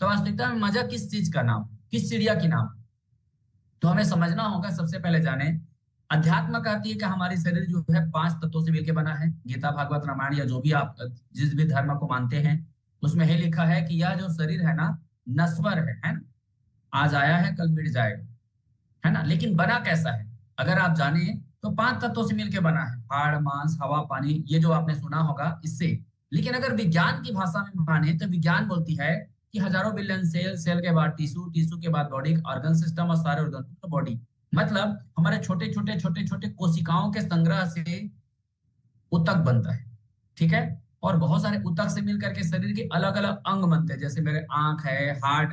तो वास्तविकता में मजा किस चीज का नाम, किस चिड़िया की नाम? तो हमें समझना होगा, सबसे पहले जाने अध्यात्म कहती है कि हमारी शरीर जो है पांच तत्वों से मिलकर बना है। गीता भागवत रामायण या जो भी आप जिस भी धर्म को मानते हैं उसमें यह लिखा है कि यह जो शरीर है ना, नश्वर है ना, आज आया है कल मिट जाएगा, है ना। लेकिन बना कैसा है? अगर आप जाने तो पांच तत्वों से मिलकर बना है, हाड़ मांस हवा पानी, ये जो आपने सुना होगा इससे। लेकिन अगर विज्ञान की भाषा में माने तो विज्ञान बोलती है कि हजारों बिलियन सेल, सेल के बाद टिश्यू, टिश्यू के बाद बॉडी, ऑर्गन सिस्टम और सारे ऑर्गन तो बॉडी। मतलब हमारे छोटे छोटे छोटे छोटे कोशिकाओं के संग्रह से ऊतक बनता है, ठीक है। और बहुत सारे ऊतक से मिलकर के शरीर के अलग अलग अंग बनते हैं, जैसे मेरे आंख है, हार्ट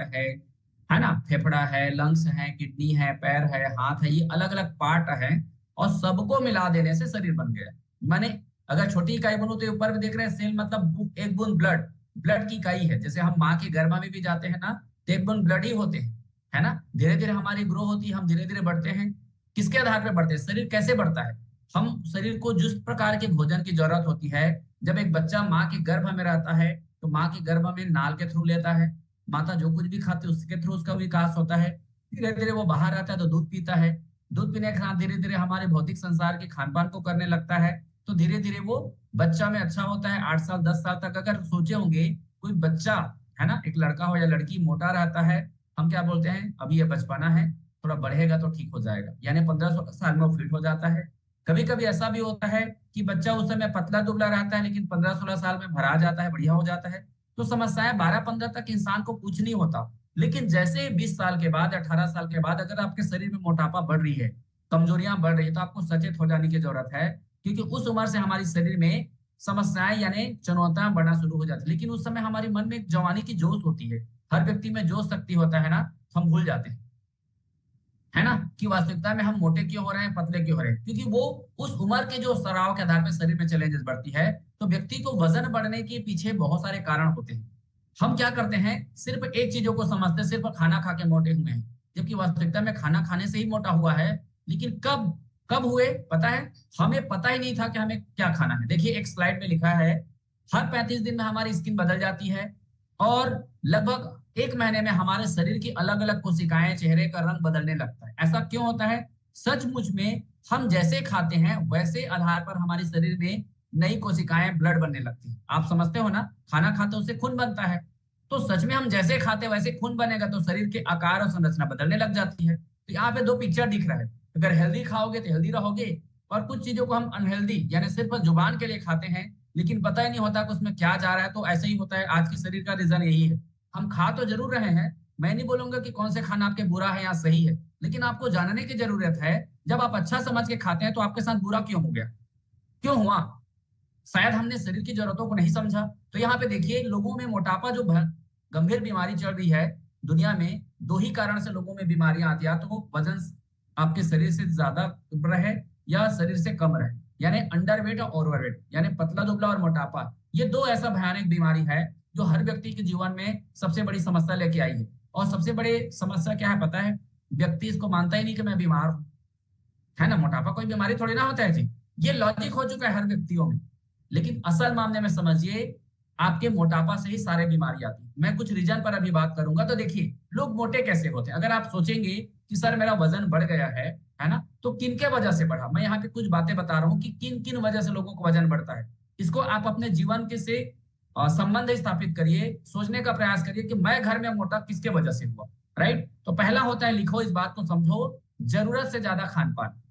है ना, फेफड़ा है, लंग्स है, किडनी है, पैर है, हाथ है, ये अलग अलग पार्ट है। और सबको मिला देने से शरीर बन गया। माने अगर छोटी इकाई बोलूं तो ऊपर भी देख रहे हैं सेल, मतलब एक बूंद ब्लड, ब्लड की इकाई है। जैसे हम माँ के गर्भ में भी जाते हैं ना, तो एक बूंद ब्लड ही होते हैं, है ना। धीरे धीरे हमारी ग्रो होती है, हम धीरे धीरे बढ़ते हैं। किसके आधार पर बढ़ते हैं? शरीर कैसे बढ़ता है? हम शरीर को जिस प्रकार के भोजन की जरूरत होती है, जब एक बच्चा माँ के गर्भ में रहता है तो माँ के गर्भ में नाल के थ्रू लेता है, माता जो कुछ भी खाती है उसके थ्रू उसका विकास होता है। धीरे धीरे वो बाहर आता है तो दूध पीता है, दूध पीने के साथ धीरे धीरे हमारे भौतिक संसार के खान पान को करने लगता है। तो धीरे धीरे वो बच्चा में अच्छा होता है, 8 साल 10 साल तक। अगर सोचे होंगे कोई बच्चा, है ना, एक लड़का हो या लड़की मोटा रहता है, हम क्या बोलते हैं, अभी ये बचपना है, थोड़ा बढ़ेगा तो ठीक हो जाएगा, यानी 15 16 साल में वो फिट हो जाता है। कभी कभी ऐसा भी होता है कि बच्चा उस समय पतला दुबला रहता है लेकिन 15 16 साल में भरा जाता है, बढ़िया हो जाता है। तो समस्याएं 12 15 तक इंसान को कुछ नहीं होता। लेकिन जैसे 20 साल के बाद, 18 साल के बाद अगर आपके शरीर में मोटापा बढ़ रही है, कमजोरियां बढ़ रही है, तो आपको सचेत हो जाने की जरूरत है। क्योंकि उस उम्र से हमारे शरीर में समस्याएं यानी चुनौतियां बढ़ना शुरू हो जाती है। लेकिन उस समय हमारे मन में एक जवानी की जोश होती है, हर व्यक्ति में जोश शक्ति होता है ना, हम भूल जाते हैं, है ना, कि वास्तविकता में हम मोटे क्यों हो रहे हैं, पतले क्यों हो रहे हैं। क्योंकि वो उस उम्र के जो सराव के आधार पर शरीर में चैलेंजेस बढ़ती है। तो व्यक्ति को वजन बढ़ने के पीछे बहुत सारे कारण होते हैं। हम क्या करते हैं, सिर्फ एक चीजों को समझते हैं, सिर्फ खाना खा के मोटे हुए हैं, जबकि वास्तविकता में खाना खाने से ही मोटा हुआ है। लेकिन कब कब हुए पता है? हमें पता ही नहीं था कि हमें क्या खाना है। देखिए एक स्लाइड में लिखा है, हर 35 दिन में हमारी स्किन बदल जाती है और लगभग एक महीने में हमारे शरीर की अलग अलग कोशिकाएं चेहरे का रंग बदलने लगता है। ऐसा क्यों होता है? सचमुच में हम जैसे खाते हैं वैसे आधार पर हमारे शरीर में नई कोशिकाएं, ब्लड बनने लगती है। आप समझते हो ना, खाना खाते उससे खून बनता है। तो सच में हम जैसे खाते वैसे खून बनेगा, तो शरीर के आकार और संरचना बदलने लग जाती है। तो यहाँ पे दो पिक्चर दिख रहा है, अगर हेल्दी खाओगे तो हेल्दी रहोगे, और कुछ चीजों को हम अनहेल्दी यानी सिर्फ जुबान के लिए खाते हैं, लेकिन पता ही नहीं होता कि उसमें क्या जा रहा है। तो ऐसे ही होता है, आज के शरीर का रीजन यही है। हम खा तो जरूर रहे हैं, मैं नहीं बोलूंगा कि कौन से खाना आपके बुरा है या सही है, लेकिन आपको जानने की जरूरत है, जब आप अच्छा समझ के खाते हैं तो आपके साथ बुरा क्यों हो गया, क्यों हुआ? शायद हमने शरीर की जरूरतों को नहीं समझा। तो यहाँ पे देखिए, लोगों में मोटापा जो गंभीर बीमारी चल रही है दुनिया में, दो ही कारण से लोगों में बीमारियां आती है। तो वो वजन आपके शरीर से ज्यादा रहे या शरीर से कम रहे, यानी अंडरवेट और ओवरवेट, यानी पतला दुबला और मोटापा। ये दो ऐसा भयानक बीमारी है जो हर व्यक्ति के जीवन में सबसे बड़ी समस्या लेके आई है। और सबसे बड़ी समस्या क्या है पता है? व्यक्ति इसको मानता ही नहीं कि मैं बीमार हूं, है ना। मोटापा कोई बीमारी थोड़ी ना होता है जी, ये लॉजिक हो चुका है हर व्यक्तियों में। लेकिन असल मामले में समझिए, आपके मोटापा से ही सारे बीमारी आती है। मैं कुछ रीजन पर अभी बात करूंगा। तो देखिए लोग मोटे कैसे होते हैं। अगर आप सोचेंगे कि सर मेरा वजन बढ़ गया है ना, तो किन के वजह से बढ़ा, मैं यहाँ पे कुछ बातें बता रहा हूँ कि किन किन वजह से लोगों को वजन बढ़ता है। इसको आप अपने जीवन के से संबंध स्थापित करिए, सोचने का प्रयास करिए कि मैं घर में मोटा किसके वजह से हुआ। राइट, तो पहला होता है, लिखो इस बात को, समझो, जरूरत से ज्यादा खान पान।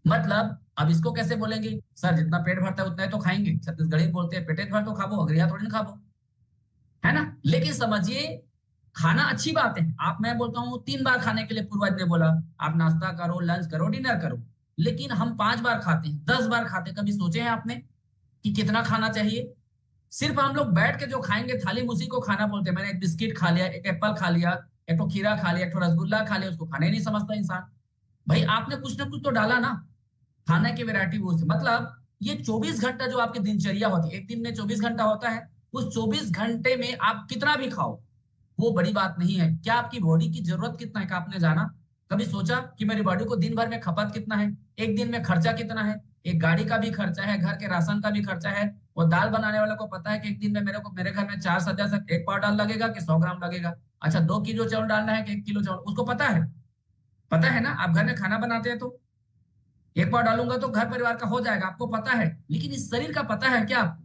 मतलब अब इसको कैसे बोलेंगे सर, जितना पेट भरता है उतना ही तो खाएंगे, छत्तीसगढ़ी में बोलते हैं पेटेट भर तो खाबो, अगरिया थोड़ी ना खाबो, है ना। लेकिन समझिए, खाना अच्छी बात है, आप, मैं बोलता हूँ 3 बार खाने के लिए पूर्वज ने बोला, आप नाश्ता करो, लंच करो, डिनर करो। लेकिन हम 5 बार खाते हैं, 10 बार खाते हैं। कभी सोचे हैं आपने कि कितना खाना चाहिए? सिर्फ हम लोग बैठ के जो खाएंगे थाली में उसी को खाना बोलते हैं। मैंने एक बिस्किट खा लिया, एक एप्पल खा लिया, एक तो खीरा खा लिया, एक तो रसगुल्ला खा लिया, उसको खाने ही नहीं समझता इंसान। भाई आपने कुछ ना कुछ तो डाला ना, खाने की वैरायटी वो से। मतलब ये 24 घंटा जो आपकी दिनचर्या होती है, एक दिन में 24 घंटा होता है, उस 24 घंटे में आप कितना भी खाओ वो बड़ी बात नहीं है। क्या आपकी बॉडी की जरूरत कितना है, का आपने जाना? कभी सोचा कि मेरी बॉडी को दिन भर में खपत कितना है, एक दिन में खर्चा कितना है? एक गाड़ी का भी खर्चा है, घर के राशन का भी खर्चा है, वो दाल बनाने वाले को पता है कि एक दिन में मेरे घर में 4 सदस्य, 1 पाव दाल लगेगा कि 100 ग्राम लगेगा। अच्छा, 2 किलो चावल डालना है कि 1 किलो चावल, उसको पता है ना। आप घर में खाना बनाते हैं तो 1 पाव डालूंगा तो घर परिवार का हो जाएगा, आपको पता है। लेकिन इस शरीर का पता है क्या आपको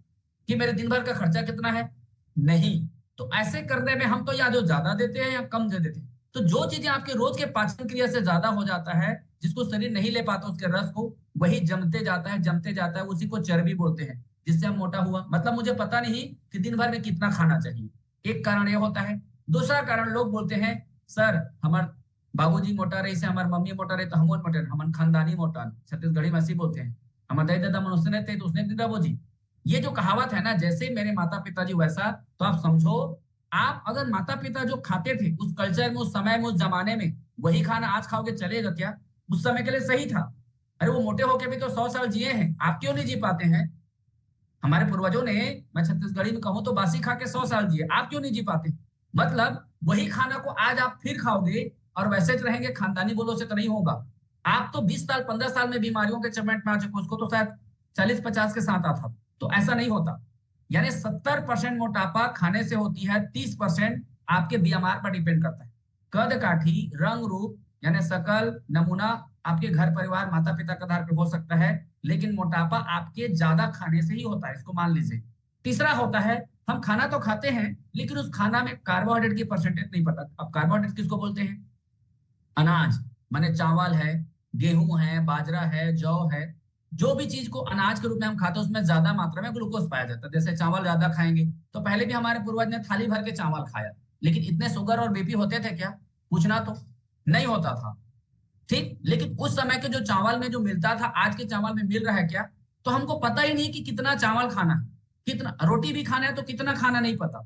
कि मेरे दिन भर का खर्चा कितना है? नहीं। तो ऐसे करने में हम तो या जो ज्यादा देते हैं या कम दे देते हैं। तो जो चीजें आपके रोज के पाचन क्रिया से ज्यादा हो जाता है, जिसको शरीर नहीं ले पाता उसके रस को, वही जमते जाता है, उसी को चर्बी बोलते हैं, जिससे हम मोटा हुआ। मतलब मुझे पता नहीं कि दिन भर में कितना खाना चाहिए, एक कारण ये होता है। दूसरा कारण लोग बोलते हैं, सर हमार बाबूजी मोटा रही से, हमार मम्मी मोटा रही तो हम मोटे, हमन खानदानी मोटा, छत्तीसगढ़ी में ऐसी बोलते हैं। हमारे दाई दादा मनुष्य थे तो उसने दिन बाबूजी। ये जो कहावत है ना, जैसे मेरे माता पिताजी वैसा, तो आप समझो, आप अगर माता पिता जो खाते थे उस कल्चर में, उस समय में, उस जमाने में, वही खाना आज खाओगे चलेगा क्या? उस समय के लिए सही था। अरे वो मोटे होके भी तो 100 साल जिए हैं, आप क्यों नहीं जी पाते हैं? हमारे पूर्वजों ने, मैं छत्तीसगढ़ी में कहूं तो बासी खा के 100 साल जिए, आप क्यों नहीं जी पाते? मतलब वही खाना को आज आप फिर खाओगे और वैसे ज रहेंगे, खानदानी बोलो से तो नहीं होगा। आप तो 20 साल 15 साल में बीमारियों के चपेट में आ चुके, उसको तो शायद 40-50 के साथ आता। तो ऐसा नहीं होता। यानी 70% मोटापा खाने से होती है, 30% आपके बीएमआर पर डिपेंड करता है। कद काठी, रंग रूप, यानी शकल नमूना आपके घर परिवार माता पिता के आधार पर हो सकता है, लेकिन मोटापा आपके ज्यादा खाने से ही होता है, इसको मान लीजिए। तीसरा होता है, हम खाना तो खाते हैं लेकिन उस खाना में कार्बोहाइड्रेट की परसेंटेज नहीं पता। अब कार्बोहाइड्रेट किसको बोलते हैं? अनाज, माने चावल है, गेहूं है, बाजरा है, जौ है। जो भी चीज को अनाज के रूप में हम खाते हैं उसमें ज्यादा मात्रा में ग्लूकोज पाया जाता है। जैसे चावल ज्यादा खाएंगे तो पहले भी हमारे पूर्वज ने थाली भर के चावल खाया, लेकिन इतने शुगर और बीपी होते थे क्या? पूछना तो नहीं होता था। ठीक, लेकिन उस समय के जो चावल में जो मिलता था, आज के चावल में मिल रहा है क्या? तो हमको पता ही नहीं कि कितना चावल खाना है, कितना रोटी भी खाना है तो कितना खाना नहीं पता।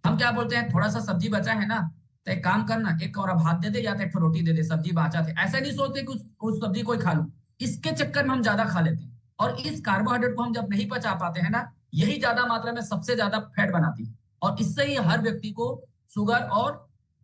हम क्या बोलते हैं, थोड़ा सा सब्जी बचा है ना, तो एक काम करना, एक कौरा भात दे दे या तो एक रोटी दे दे, सब्जी बचा थे। ऐसा नहीं सोचते कि उस सब्जी को ही खा लूं। इसके चक्कर में हम ज्यादा खा लेते हैं, और इस कार्बोहाइड्रेट को हम जब नहीं पचा पाते हैं ना, यही ज्यादा मात्रा में सबसे ज्यादा फैट बनाती है। और इससे ही हर व्यक्ति को शुगर और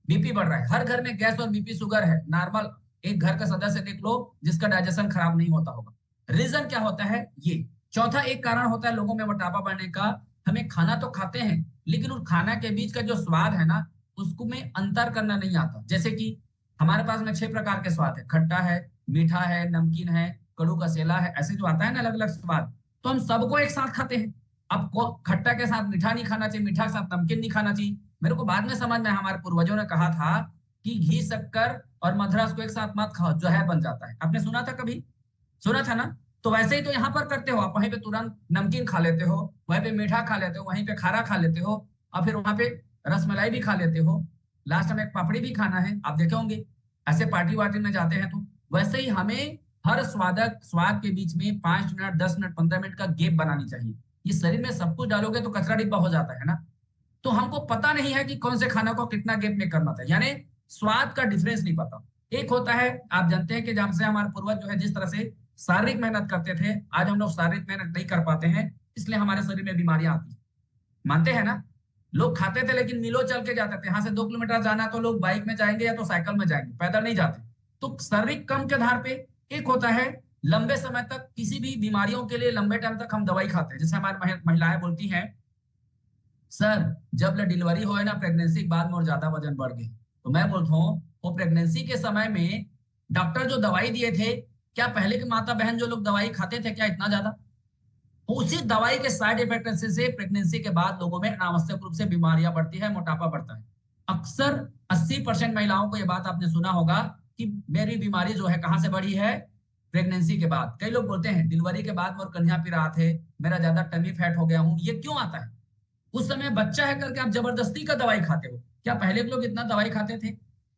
बीपी बढ़ रहा है। हर घर में गैस और बीपी शुगर है नॉर्मल। एक घर का सदस्य देख लो जिसका डाइजेशन खराब नहीं होता होगा। रीजन क्या होता है ये? चौथा एक कारण होता है लोगों में मोटापा बढ़ने का, हमें खाना तो खाते हैं लेकिन उस खाना के बीच का जो स्वाद है ना, उसको में अंतर करना नहीं आता। जैसे कि हमारे पास में 6 प्रकार के स्वाद है, खट्टा है, मीठा है, नमकीन है, कड़ू का सेला है, ऐसे जो आता है ना अलग अलग स्वाद, तो हम सबको एक साथ खाते हैं। अब खट्टा के साथ मीठा नहीं खाना चाहिए, मीठा के साथ नमकीन नहीं खाना चाहिए। मेरे को बाद में समझ में, हमारे पूर्वजों ने कहा था कि घी शक्कर और मधुरस को एक साथ मत खाओ, जहर बन जाता है। आपने सुना था कभी? सुना था ना? तो वैसे ही तो यहाँ पर करते हो आप, वहीं पे तुरंत नमकीन खा लेते हो, वहीं पे मीठा खा लेते हो, वहीं पे खारा खा लेते हो, और फिर वहां पे रसमलाई भी खा लेते हो। लास्ट में एक पापड़ी भी खाना है, आप देखे होंगे ऐसे पार्टी वार्टी में जाते हैं तो। वैसे ही हमें हर स्वाद के बीच में 5 मिनट, 10 मिनट, 15 मिनट का गैप बनानी चाहिए। ये शरीर में सब कुछ डालोगे तो कचरा डिब्बा हो जाता है ना। तो हमको पता नहीं है कि कौन से खाना को कितना गैप में करना था, यानी स्वाद का डिफरेंस नहीं पता। एक होता है, आप जानते हैं कि जब से हमारे पूर्वज जो है जिस तरह से शारीरिक मेहनत करते थे, आज हम लोग शारीरिक मेहनत नहीं कर पाते हैं, इसलिए हमारे शरीर में बीमारियां आती हैं। मानते हैं ना? लोग खाते थे लेकिन मिलो चल के जाते थे, यहाँ से 2 किलोमीटर जाना तो लोग बाइक में जाएंगे या तो साइकिल में जाएंगे, पैदल नहीं जाते। तो शारीरिक कम के आधार पे एक होता है, लंबे समय तक किसी भी बीमारियों के लिए लंबे टाइम तक हम दवाई खाते हैं। जैसे हमारी महिलाएं बोलती हैं, सर जब डिलीवरी हो है ना, प्रेगनेंसी के बाद में और ज्यादा वजन बढ़ गई। तो मैं बोलता हूँ, वो प्रेगनेंसी के समय में डॉक्टर जो दवाई दिए थे, क्या पहले के माता बहन जो लोग दवाई खाते थे क्या इतना ज्यादा? उसी दवाई के साइड इफेक्ट से प्रेगनेंसी के बाद लोगों में अनावश्यक रूप से बीमारियां बढ़ती है, मोटापा बढ़ता है। अक्सर 80% महिलाओं को यह बात आपने सुना होगा कि मेरी बीमारी जो है कहां से बढ़ी है? प्रेगनेंसी के बाद। कई लोग बोलते हैं डिलीवरी के बाद मोर कन्या पिरा थे, मेरा ज्यादा टमी फैट हो गया हूं। ये क्यों आता है? उस समय बच्चा है करके आप जबरदस्ती का दवाई खाते हो। क्या पहले के लोग इतना दवाई खाते थे?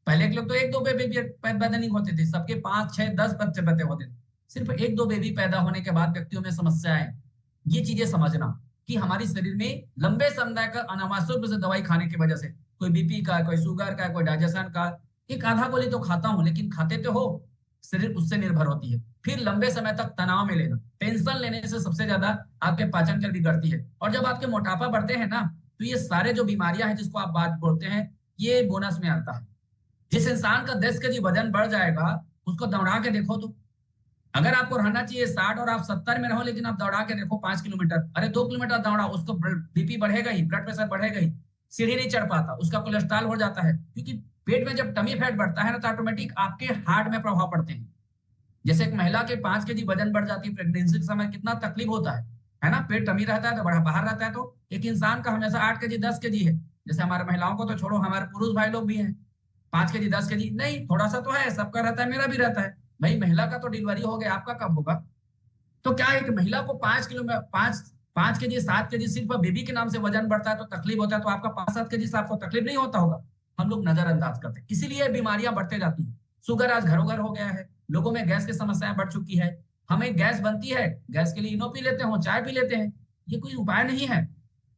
पहले के लोग तो एक दो बेबी पैदा नहीं होते थे, सबके 5 6 10 बच्चे पैदा होते थे। सिर्फ एक दो बेबी पैदा होने के बाद व्यक्तियों में समस्याएं। ये चीजें समझना कि हमारी शरीर में लंबे समय का अनावश्यक रूप से दवाई खाने की वजह से, कोई बीपी का, कोई शुगर का, कोई डाइजेशन का, एक आधा गोली तो खाता हूं लेकिन खाते तो हो, शरीर उससे निर्भर होती है। फिर लंबे समय तक तनाव में लेना, टेंशन लेने से सबसे ज्यादा आपके पाचन क्रिया बिगड़ती है। और जब आपके मोटापा बढ़ते हैं ना, तो ये सारे जो बीमारियां हैं जिसको आप बात बोलते हैं, ये बोनस में आता है। जिस इंसान का 10 केजी वजन बढ़ जाएगा, उसको दौड़ा के देखो तो अगर आपको रहना चाहिए 60 और आप 70 में रहो, लेकिन आप दौड़ा के देखो 5 किलोमीटर, अरे 2 किलोमीटर दौड़ा, उसको बीपी बढ़ेगा ही, ब्लड प्रेशर बढ़ेगा ही, सीढ़ी नहीं चढ़ पाता, उसका कोलेस्ट्रॉल हो जाता है, क्योंकि पेट में जब टमी फैट बढ़ता है ना तो ऑटोमेटिक आपके हार्ट में प्रभाव पड़ते हैं। जैसे एक महिला के 5 केजी वजन बढ़ जाती है प्रेगनेंसी के समय, कितना तकलीफ होता है ना। पेट टमी रहता है तो बड़ा बाहर रहता है, तो एक इंसान का हमेशा 8 केजी 10 केजी है। जैसे हमारे महिलाओं को तो छोड़ो, हमारे पुरुष भाई लोग भी हैं, 5 केजी 10 केजी नहीं, थोड़ा सा तो है, सबका रहता है, मेरा भी रहता है। भाई महिला का तो डिलीवरी हो गया, आपका कब होगा? तो क्या एक महिला को 5 किलो में 5 5 केजी 7 केजी सिर्फ बेबी के नाम से वजन बढ़ता है तो तकलीफ होता है, तो आपका 5 7 केजी से आपको तकलीफ नहीं होता होगा? हम लोग नजरअंदाज करते हैं, इसीलिए बीमारियां बढ़ते जाती हैं। शुगर आज घरों घर हो गया है, लोगों में गैस की समस्याएं बढ़ चुकी है। हमें गैस बनती है, गैस के लिए इनो पी लेते हैं, चाय पी लेते हैं, ये कोई उपाय नहीं है।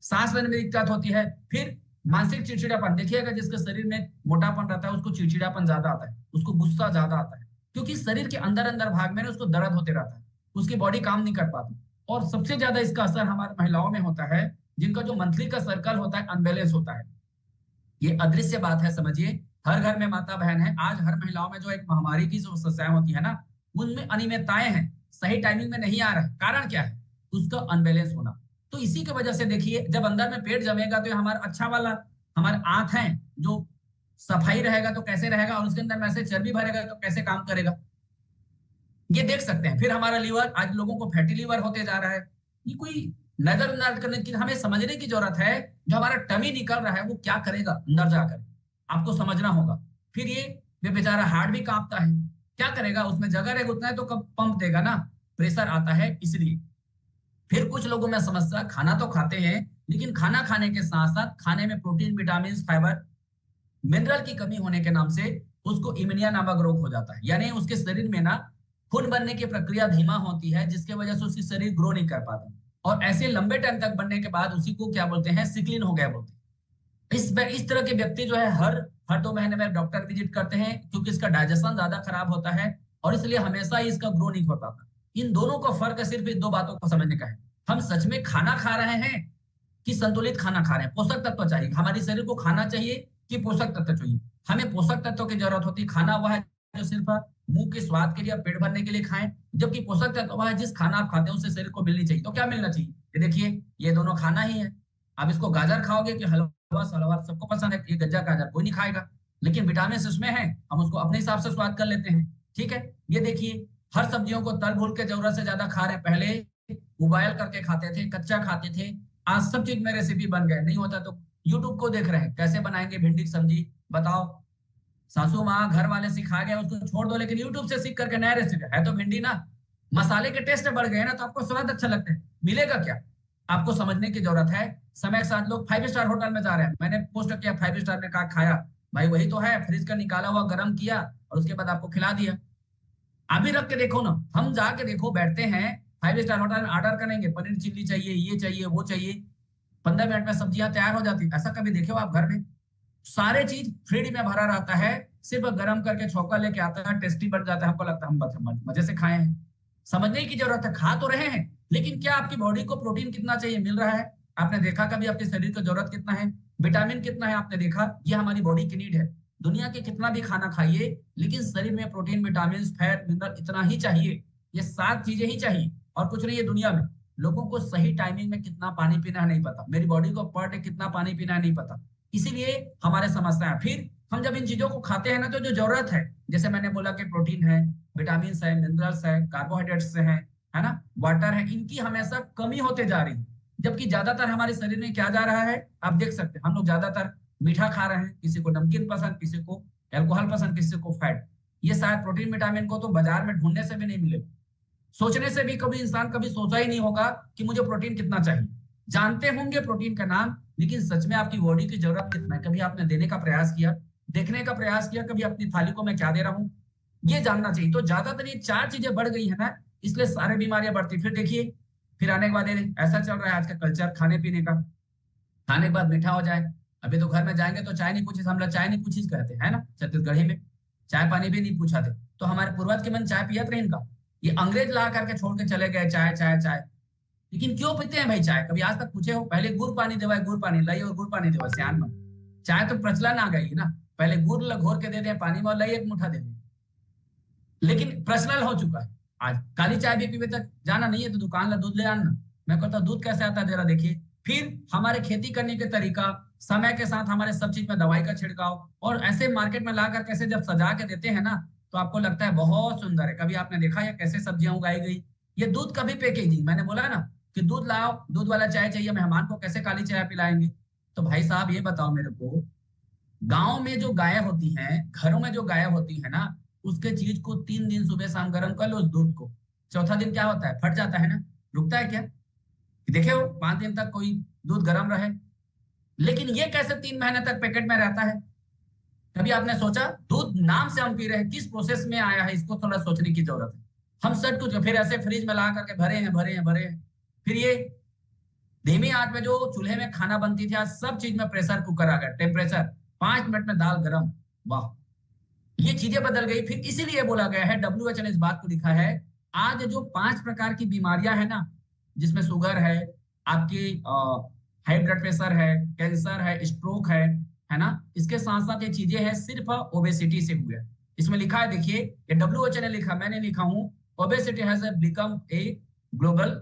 सांस लेने में दिक्कत होती है, फिर मानसिक चिड़चिड़ापन देखिएगा, जिसके शरीर में मोटापन रहता है उसको चिड़चिड़ापन ज्यादा आता है, उसको गुस्सा ज्यादा आता है, क्योंकि शरीर के अंदर अंदर भाग में ना उसको दर्द होते रहता है, उसकी बॉडी काम नहीं कर पाती। और सबसे ज्यादा इसका असर हमारे महिलाओं में होता है, जिनका जो मंथली का सर्कल होता है अनबैलेंस होता है। ये अदृश्य बात है, समझिए। हर घर में माता बहन है, आज हर महिलाओं में जो एक महामारी की जो समस्याएं होती है ना, उनमें अनियमितताएं हैं, सही टाइमिंग में नहीं आ रहा है। कारण क्या है? उसका अनबैलेंस होना। तो इसी की वजह से देखिए, जब अंदर में पेट जमेगा तो ये हमारा अच्छा वाला, हमारे आंत है जो सफाई रहेगा तो कैसे रहेगा, और उसके अंदर में से चर्बी भरेगा तो कैसे काम करेगा, ये देख सकते हैं। फिर हमारा लीवर, आज लोगों को फैटी लीवर होते जा रहा है, ये कोई नजरअंदाज करने की, हमें समझने की जरूरत है। जो हमारा टमी निकल रहा है वो क्या करेगा अंदर जाकर, आपको समझना होगा। फिर ये बेचारा हार्ट भी कांपता है, क्या करेगा, उसमें जगह रहेगा उतना है तो कब पंप देगा ना, प्रेशर आता है इसलिए। फिर कुछ लोगों में समस्या, खाना तो खाते हैं, लेकिन खाना खाने के साथ साथ खाने में प्रोटीन, विटामिन, फाइबर, मिनरल की कमी होने के नाम से उसको इम्यूनिया नामक रोग हो जाता है। यानी उसके शरीर में ना खून बनने की प्रक्रिया धीमा होती है, जिसके वजह से उसकी शरीर ग्रो नहीं कर पाता, और ऐसे लंबे टाइम तक बनने के बाद उसी को क्या बोलते हैं, सिकलिन हो गया बोलते हैं। इस तरह के व्यक्ति जो है हर हर 2 महीने में डॉक्टर विजिट करते हैं, क्योंकि इसका डाइजेशन ज्यादा खराब होता है, और इसलिए हमेशा ही इसका ग्रो नहीं हो पाता। इन दोनों का फर्क सिर्फ इन दो बातों को समझने का है। हम सच में खाना खा रहे हैं कि संतुलित खाना खा रहे हैं, पोषक तत्व चाहिए हमारे शरीर को, खाना चाहिए कि पोषक तत्व चाहिए। हमें पोषक तत्वों की जरूरत होती है। खाना वह है जो सिर्फ मुंह के स्वाद के लिए, पेट भरने के लिए खाएं, जबकि पोषक तत्व वह है जिस खाना आप खाते हैं उससे शरीर को मिलनी चाहिए। तो क्या मिलना चाहिए? ये देखिए, ये दोनों खाना ही है। आप इसको गाजर खाओगे कि हलवा सलवा, सबको पसंद है, ये गज्जा गाजर कोई नहीं खाएगा, लेकिन विटामिन उसमें है, हम उसको अपने हिसाब से स्वाद कर लेते हैं। ठीक है, ये देखिए, हर सब्जियों को तल भूल के जरूरत से ज्यादा खा रहे हैं। पहले उबाल करके खाते थे, कच्चा खाते थे, आज सब चीज में रेसिपी बन गए, नहीं होता तो यूट्यूब को देख रहे हैं कैसे बनाएंगे भिंडी की सब्जी, बताओ। सासू माँ घर वाले सिखा गए उसको छोड़ दो, लेकिन यूट्यूब से सीख करके नया रेसिपी है तो भिंडी ना, मसाले के टेस्ट बढ़ गए ना तो आपको स्वाद अच्छा लगता है, मिलेगा क्या? आपको समझने की जरूरत है। समय के साथ लोग 5 स्टार होटल में जा रहे हैं, मैंने पोस्ट किया 5 स्टार में कहा खाया, भाई वही तो है, फ्रिज का निकाला हुआ गर्म किया और उसके बाद आपको खिला दिया। अभी रख के देखो ना, हम जाके देखो, बैठते हैं 5 स्टार होटल में, ऑर्डर करेंगे पनीर चिल्ली चाहिए, ये चाहिए वो चाहिए, 15 मिनट में सब्जियां तैयार हो जाती। ऐसा कभी देखे हो आप घर में? सारे चीज फ्रिज में भरा रहता है, सिर्फ गर्म करके छौका लेके आता है, टेस्टी बन जाता है, हमको लगता है हम मजे से खाए हैं। समझने की जरूरत है, खा तो रहे हैं, लेकिन क्या आपकी बॉडी को प्रोटीन कितना चाहिए मिल रहा है? आपने देखा कभी आपके शरीर की जरूरत कितना है, विटामिन कितना है? आपने देखा? ये हमारी बॉडी की नीड है। दुनिया के कितना भी खाना खाइए, लेकिन शरीर में प्रोटीन, विटामिन, फैट, मिनरल इतना ही चाहिए, ये 7 चीजें ही चाहिए और कुछ नहीं है दुनिया में। लोगों को सही टाइमिंग में कितना पानी पीना है नहीं पता, मेरी बॉडी को पर डे कितना पानी पीना है नहीं पता, इसीलिए हमारे समस्या है। फिर हम जब इन चीजों को खाते हैं ना तो जो जरूरत है, जैसे मैंने बोला कि प्रोटीन है, विटामिन है, मिनरल्स है, कार्बोहाइड्रेट्स है ना, वाटर है, इनकी हमेशा कमी होते जा रही है। जबकि ज्यादातर हमारे शरीर में क्या जा रहा है, आप देख सकते हैं, हम लोग ज्यादातर मीठा खा रहे हैं, किसी को नमकीन पसंद, किसी को एल्कोहल पसंद, किसी को फैट। ये शायद प्रोटीन विटामिन को तो बाजार में ढूंढने से भी नहीं मिलेगा, सोचने से भी कभी इंसान कभी सोचा ही नहीं होगा कि मुझे प्रोटीन कितना चाहिए। जानते होंगे प्रोटीन का नाम, लेकिन सच में आपकी बॉडी की जरूरत कितना है, कभी आपने देने का प्रयास किया, देखने का प्रयास किया कभी अपनी थाली को मैं क्या दे रहा हूँ, ये जानना चाहिए। तो ज्यादातर ये 4 चीजें बढ़ गई है ना, इसलिए सारी बीमारियां बढ़ती। फिर देखिए, फिर आने के बाद ऐसा चल रहा है आज का कल्चर खाने पीने का, खाने के बाद मीठा हो जाए। अभी तो घर में जाएंगे तो चाय नहीं पूछी, हम लोग चाय नहीं पूछी कहते हैं ना, छत्तीसगढ़ी में चाय पानी भी नहीं पूछा थे। तो हमारे पूर्वज के मन चाय पियत रहे इनका, ये अंग्रेज ला करके छोड़ के चले गए चाय चाय चाय। लेकिन क्यों पीते हैं भाई चाय, कभी आज तक पूछे हो? पहले गुड़ पानी देवा, गुड़ पानी लाई और गुड़ पानी देवा सियान में। चाय तो प्रचलन आ गई ना, पहले गुड़ घोर के दे दे पानी में, लाई एक मुठा दे दे, लेकिन प्रचलन हो चुका है। आज काली चाय भी पीवे तक जाना नहीं है तो दुकान ला दूध ले आना। मैं कहता हूँ दूध कैसे आता है जरा देखिए। फिर हमारे खेती करने के तरीका, समय के साथ हमारे सब चीज में दवाई का छिड़काव, और ऐसे मार्केट में लाकर कैसे जब सजा के देते हैं ना, तो आपको लगता है बहुत सुंदर है। कभी आपने देखा है कैसे सब्जियां उगाई गई। ये दूध कभी पैकेजिंग, मैंने बोला ना कि दूध लाओ, दूध वाला चाय चाहिए, मेहमान को कैसे काली चाय पिलाएंगे। तो भाई साहब ये बताओ मेरे को, गांव में जो गायें होती हैं, घरों में जो गायें होती है ना, उसके चीज को 3 दिन सुबह शाम गर्म कर लो उस दूध को, चौथा दिन क्या होता है, फट जाता है ना, रुकता है क्या? देखे हो 5 दिन तक कोई दूध गर्म रहे। लेकिन ये कैसे 3 महीने तक पैकेट में रहता है? कभी आपने सोचा? दूध नाम से हम पी रहे हैं, किस प्रोसेस में आया है इसको थोड़ा सोचने की जरूरत है। हम सब कुछ फिर ऐसे फ्रिज में ला करके भरे हैं भरे हैं भरे हैं। फिर ये धीमी आंच में जो चूल्हे में खाना बनती थी, आज सब चीज में प्रेशर कुकर आ गया, टेम्परेचर 5 मिनट में दाल गर्म। वाह, ये चीजें बदल गई। फिर इसीलिए बोला गया है, WHO ने इस बात को लिखा है, आज जो 5 प्रकार की बीमारियां है ना, जिसमें शुगर है, आपकी हाई ब्लड प्रेशर है, कैंसर है, स्ट्रोक है ना, इसके साथ साथ ये चीजें हैं सिर्फ ओबेसिटी से हुए। इसमें लिखा है, देखिए ये WHO ने लिखा, मैंने लिखा हूं, obesity has become a global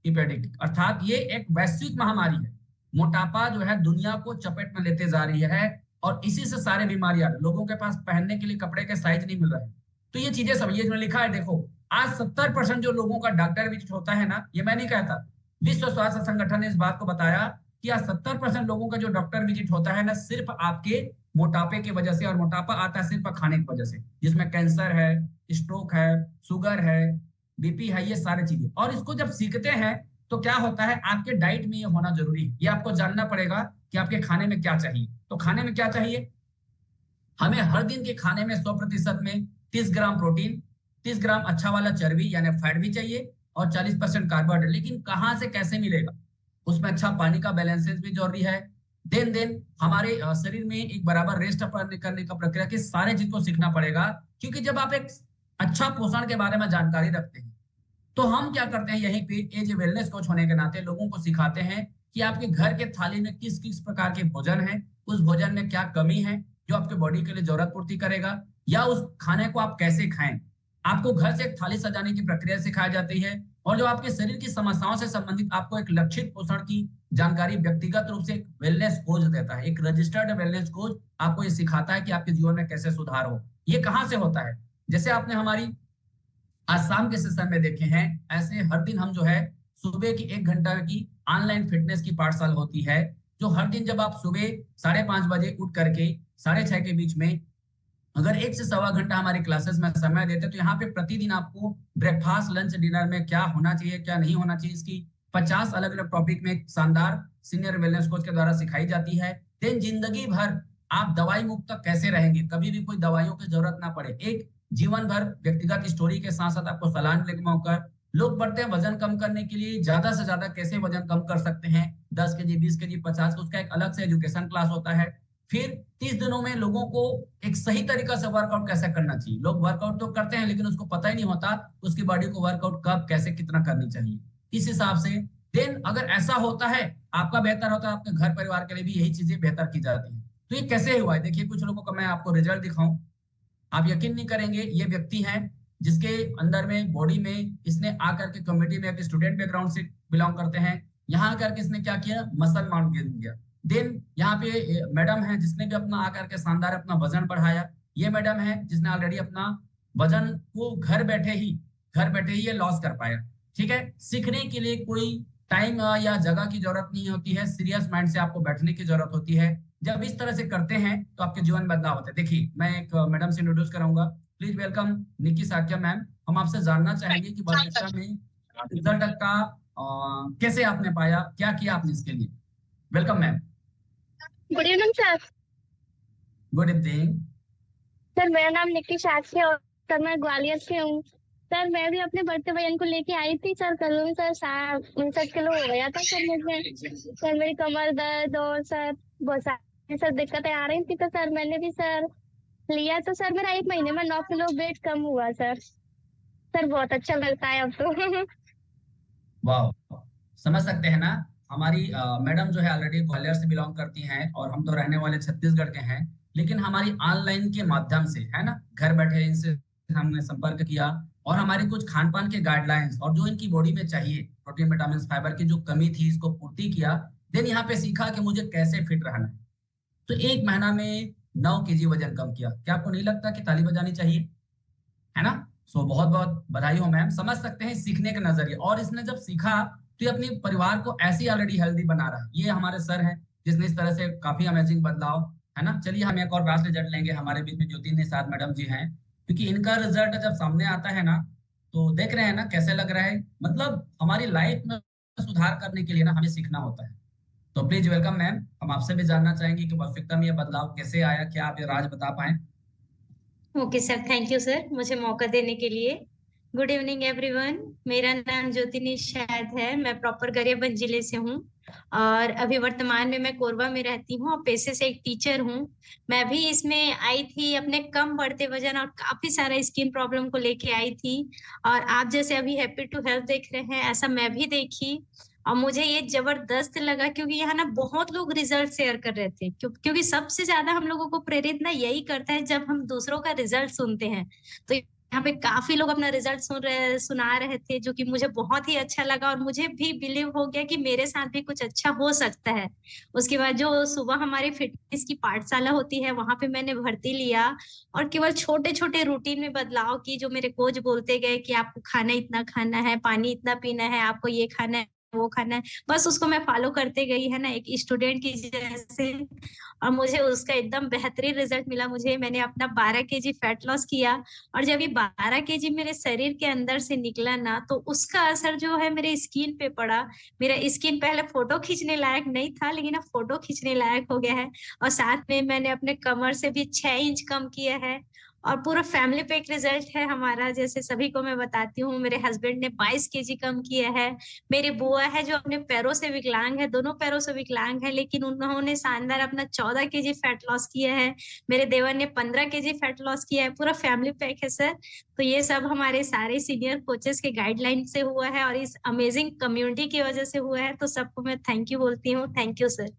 epidemic, अर्थात ये एक वैश्विक महामारी है। मोटापा जो है दुनिया को चपेट में लेते जा रही है, और इसी से सारे बीमारियां, लोगों के पास पहनने के लिए कपड़े के साइज नहीं मिल रहे। तो ये चीजें सब, ये जो लिखा है देखो, आज 70% जो लोगों का डॉक्टर विजिट होता है ना, ये मैं नहीं कहता, विश्व स्वास्थ्य संगठन ने इस बात को बताया कि आज 70% लोगों का जो डॉक्टर विजिट होता है ना, सिर्फ आपके मोटापे की वजह से, और मोटापा आता है सिर्फ खाने की वजह से, जिसमें कैंसर है, स्ट्रोक है, शुगर है, बीपी है, ये सारी चीजें। और इसको जब सीखते हैं तो क्या होता है, आपके डाइट में ये होना जरूरी है, ये आपको जानना पड़ेगा कि आपके खाने में क्या चाहिए। तो खाने में क्या चाहिए, हमें हर दिन के खाने में 100% में 30 ग्राम प्रोटीन, 30 ग्राम अच्छा वाला चर्बी यानी फैट भी चाहिए, और 40% कार्बोहाइड्रेट। लेकिन कहाँ से कैसे मिलेगा, उसमें अच्छा पानी का बैलेंसेस भी जरूरी है। दिन दिन हमारे शरीर में एक बराबर रेस्ट करने का प्रक्रिया के सारे चीज को सीखना पड़ेगा। क्योंकि जब आप एक अच्छा पोषण के बारे में जानकारी रखते हैं, तो हम क्या करते हैं, यहीं पे एज ए वेलनेस कोच होने के नाते लोगों को सिखाते हैं कि आपके घर के थाली में किस किस प्रकार के भोजन है, उस भोजन में क्या कमी है जो आपके बॉडी के लिए जरूरत पूर्ति करेगा, या उस खाने को आप कैसे खाएं। आपको घर से एक थाली सजाने की प्रक्रिया सिखाई जाती है, और जो आपके शरीर की समस्याओं से संबंधित आपको एक लक्षित पोषण की जानकारी व्यक्तिगत रूप से एक वेलनेस कोच देता है। एक रजिस्टर्ड वेलनेस कोच आपको ये सिखाता है कि आपके जीवन में कैसे सुधार हो। ये कहाँ से होता है, जैसे आपने हमारी आज शाम के सेशन में देखे हैं, ऐसे हर दिन हम जो है सुबह की 1 घंटा की ऑनलाइन फिटनेस की पाठशाला होती है, जो हर दिन जब आप सुबह 5:30 बजे उठ करके 6:30 के बीच में अगर 1 से 1.25 घंटा हमारी क्लासेस में समय देते, तो यहाँ पे प्रतिदिन आपको ब्रेकफास्ट लंच डिनर में क्या होना चाहिए क्या नहीं होना चाहिए, इसकी 50 अलग अलग टॉपिक में शानदार सीनियर वेलनेस कोच के द्वारा सिखाई जाती है। देन जिंदगी भर आप दवाई मुक्त तक कैसे रहेंगे, कभी भी कोई दवाइयों की जरूरत ना पड़े, एक जीवन भर व्यक्तिगत स्टोरी के साथ साथ आपको सलाह मिलने का मौका। लोग बढ़ते हैं वजन कम करने के लिए, ज्यादा से ज्यादा कैसे वजन कम कर सकते हैं, 10 kg 20 kg 50, उसका एक अलग से एजुकेशन क्लास होता है। फिर 30 दिनों में लोगों को एक सही तरीका से वर्कआउट कैसे करना चाहिए। लोग वर्कआउट तो करते हैं लेकिन उसको पता ही नहीं होता उसकी बॉडी को वर्कआउट कब कैसे कितना करनी चाहिए, इस हिसाब से। देन अगर ऐसा होता है, आपका बेहतर होता है, आपके घर परिवार के लिए भी यही चीजें बेहतर की जाती है। तो ये कैसे हुआ है, देखिए कुछ लोगों का मैं आपको रिजल्ट दिखाऊं, आप यकीन नहीं करेंगे। ये व्यक्ति है जिसके अंदर में बॉडी में, इसने आकर के कम्युनिटी में एक स्टूडेंट बैकग्राउंड से बिलोंग करते हैं, यहाँ आकर के इसने क्या किया, मसल माउंट गेन किया। देन यहाँ पे मैडम है जिसने भी अपना आकर के शानदार अपना वजन बढ़ाया। ये मैडम है जिसने ऑलरेडी अपना वजन को घर बैठे ही ये लॉस कर पाया। ठीक है, सीखने के लिए कोई टाइम या जगह की जरूरत नहीं होती है, सीरियस माइंड से आपको बैठने की जरूरत होती है। जब इस तरह से करते हैं तो आपके जीवन में बदलाव होता है। देखिए मैं एक मैडम से इंट्रोड्यूस कराऊंगा, please welcome Nikki Sakya ma'am. हम आपसे जानना चाहेंगे कि वर्षा में रिजल्ट का कैसे आपने पाया, क्या किया आपने इसके लिए। Welcome ma'am. Good evening sir. Good evening sir मेरा नाम निक्की साक्षी है और सर मैं ग्वालियर से हूँ। सर मैं भी अपने बढ़ते वजन को लेके आई थी सर, कल में सर 59 किलो हो गया था सर मुझे। सर मेरी कमर दर्द और सर बहुत सारी सर दिक्कतें आ रही थी, तो सर मैंने भी सर लिया, तो सर मेरा 1 महीने में 9 किलो वेट कम हुआ सर। सर बहुत अच्छा लगता है अब तो। वाह, समझ सकते हैं ना। हमारी मैडम जो है ऑलरेडी ग्वालियर से बिलोंग करती हैं, और हम तो रहने वाले छत्तीसगढ़ के हैं, लेकिन हमारी ऑनलाइन के माध्यम से है ना, घर बैठे इनसे हमने संपर्क किया और हमारी कुछ खान पान के गाइडलाइंस और जो इनकी बॉडी में चाहिए प्रोटीन विटामिन फाइबर की जो कमी थी इसको पूर्ति किया। देन यहाँ पे सीखा कि मुझे कैसे फिट रहना है। तो 1 महीना में 9 kg वजन कम किया। क्या आपको नहीं लगता कि ताली बजानी चाहिए, है ना? सो बहुत बहुत बधाई हो मैम। समझ सकते हैं सीखने के नजरिए, और इसने जब सीखा तो ये अपने परिवार को ऐसी ऑलरेडी हेल्दी बना रहा है। ये हमारे सर हैं जिसने इस तरह से काफी अमेजिंग बदलाव, है ना? चलिए हम एक और क्लास रिजल्ट लेंगे। हमारे बीच में ज्योति निषाद मैडम जी हैं, क्योंकि इनका रिजल्ट जब सामने आता है ना तो देख रहे हैं ना कैसे लग रहा है। मतलब हमारी लाइफ में सुधार करने के लिए ना हमें सीखना होता है। तो प्लीज वेलकम मैम। हम आपसे भी जानना चाहेंगे कि परफेक्टम में ये बदलाव कैसे आया, क्या आप ये राज बता पाए? Okay sir, thank you sir मुझे मौका देने के लिए। Good evening everyone. मेरा नाम ज्योति निषाद है। मैं प्रॉपर गरियाबंद जिले से हूँ और अभी वर्तमान में मैं कोरबा में रहती हूँ और पेशे से एक टीचर हूँ। मैं भी इसमें आई थी अपने कम बढ़ते वजन और काफी सारा स्किन प्रॉब्लम को लेके आई थी, और आप जैसे अभी हैप्पी टू हेल्थ देख रहे हैं ऐसा मैं भी देखी और मुझे ये जबरदस्त लगा, क्योंकि यहाँ ना बहुत लोग रिजल्ट शेयर कर रहे थे। क्योंकि सबसे ज्यादा हम लोगों को प्रेरित ना यही करता है जब हम दूसरों का रिजल्ट सुनते हैं। तो यहाँ पे काफी लोग अपना रिजल्ट सुना रहे थे, जो कि मुझे बहुत ही अच्छा लगा और मुझे भी बिलीव हो गया कि मेरे साथ भी कुछ अच्छा हो सकता है। उसके बाद जो सुबह हमारी फिटनेस की पाठशाला होती है वहां पे मैंने भर्ती लिया और केवल छोटे छोटे रूटीन में बदलाव की, जो मेरे कोच बोलते गए कि आपको खाना इतना खाना है, पानी इतना पीना है, आपको ये खाना है, वो खाना है। बस उसको मैं फॉलो करते गई, है ना, एक स्टूडेंट की जैसे। और मुझे उसका एकदम बेहतरीन रिजल्ट मिला। मैंने अपना 12 kg फैट लॉस किया और जब ये 12 kg मेरे शरीर के अंदर से निकला ना तो उसका असर जो है मेरे स्किन पे पड़ा। मेरा स्किन पहले फोटो खींचने लायक नहीं था, लेकिन अब फोटो खींचने लायक हो गया है। और साथ में मैंने अपने कमर से भी 6 इंच कम किया है। और पूरा फैमिली पे एक रिजल्ट है हमारा, जैसे सभी को मैं बताती हूँ। मेरे हस्बैंड ने 22 kg कम किया है। मेरी बुआ है जो अपने पैरों से विकलांग है, दोनों पैरों से विकलांग है, लेकिन उन्होंने शानदार अपना 14 kg फैट लॉस किया है। मेरे देवर ने 15 kg फैट लॉस किया है। पूरा फैमिली पैक है सर। तो ये सब हमारे सारे सीनियर कोचेस के गाइडलाइन से हुआ है और इस अमेजिंग कम्युनिटी की वजह से हुआ है। तो सबको मैं थैंक यू बोलती हूँ। Thank you sir.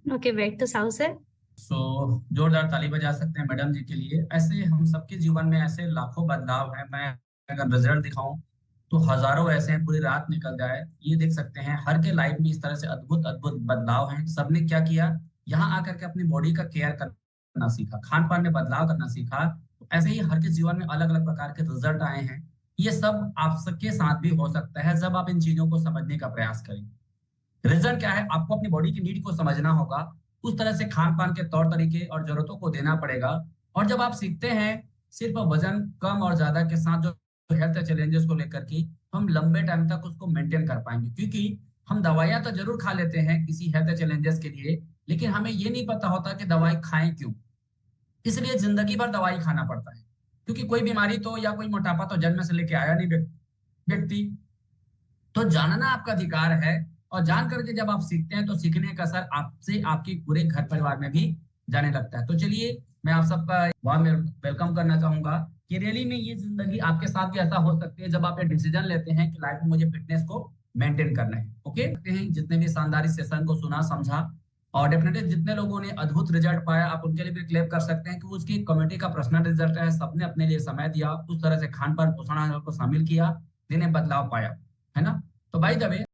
Okay, back to साउ सर। सो जोरदार ताली बजा सकते हैं मैडम जी के लिए। ऐसे हम सबके जीवन में ऐसे लाखों बदलाव हैं। मैं अगर रिजल्ट दिखाऊं तो हजारों ऐसे हैं, पूरी रात निकल जाए। ये देख सकते हैं हर के लाइफ में इस तरह से अद्भुत अद्भुत बदलाव हैं। सबने क्या किया, यहाँ आकर के अपनी बॉडी का केयर करना सीखा, खान पान में बदलाव करना सीखा। तो ऐसे ही हर के जीवन में अलग अलग प्रकार के रिजल्ट आए हैं। ये सब आप सबके साथ भी हो सकता है जब आप इन चीजों को समझने का प्रयास करें। रीजन क्या है, आपको अपनी बॉडी की नीड को समझना होगा, उस तरह से खान पान के तौर तरीके और जरूरतों को देना पड़ेगा। और जब आप सीखते हैं सिर्फ वजन कम और ज्यादा के साथ जो हेल्थ चैलेंजेस को लेकर के, हम लंबे टाइम तक उसको मेंटेन कर पाएंगे। क्योंकि हम दवाइयां तो जरूर खा लेते हैं किसी हेल्थ चैलेंजेस के लिए, लेकिन हमें ये नहीं पता होता कि दवाई खाएं क्यों। इसलिए जिंदगी भर दवाई खाना पड़ता है, क्योंकि कोई बीमारी तो या कोई मोटापा तो जन्म से लेके आया नहीं व्यक्ति। तो जानना आपका अधिकार है, और जान करके जब आप सीखते हैं तो सीखने का असर आपसे आपके पूरे घर परिवार में भी जाने लगता है। तो चलिए मैं आप सबका वार्म वेलकम करना चाहूंगा कि रैली में ये जिंदगी आपके साथ भी ऐसा हो सकती है जब आप ये डिसीजन लेते हैं कि लाइफ में मुझे फिटनेस को मेंटेन करना है। ओके, जितने भी शानदार इस सेशन को सुना समझा, और डेफिनेटली जितने लोगों ने अद्भुत रिजल्ट पाया आप उनके लिए भी क्लेम कर सकते हैं कि उसकी कम्युनिटी का पर्सनल रिजल्ट है। सबने अपने लिए समय दिया, उस तरह से खान पान पोषण को शामिल किया, जिन्हें बदलाव पाया, है ना? तो भाई दबे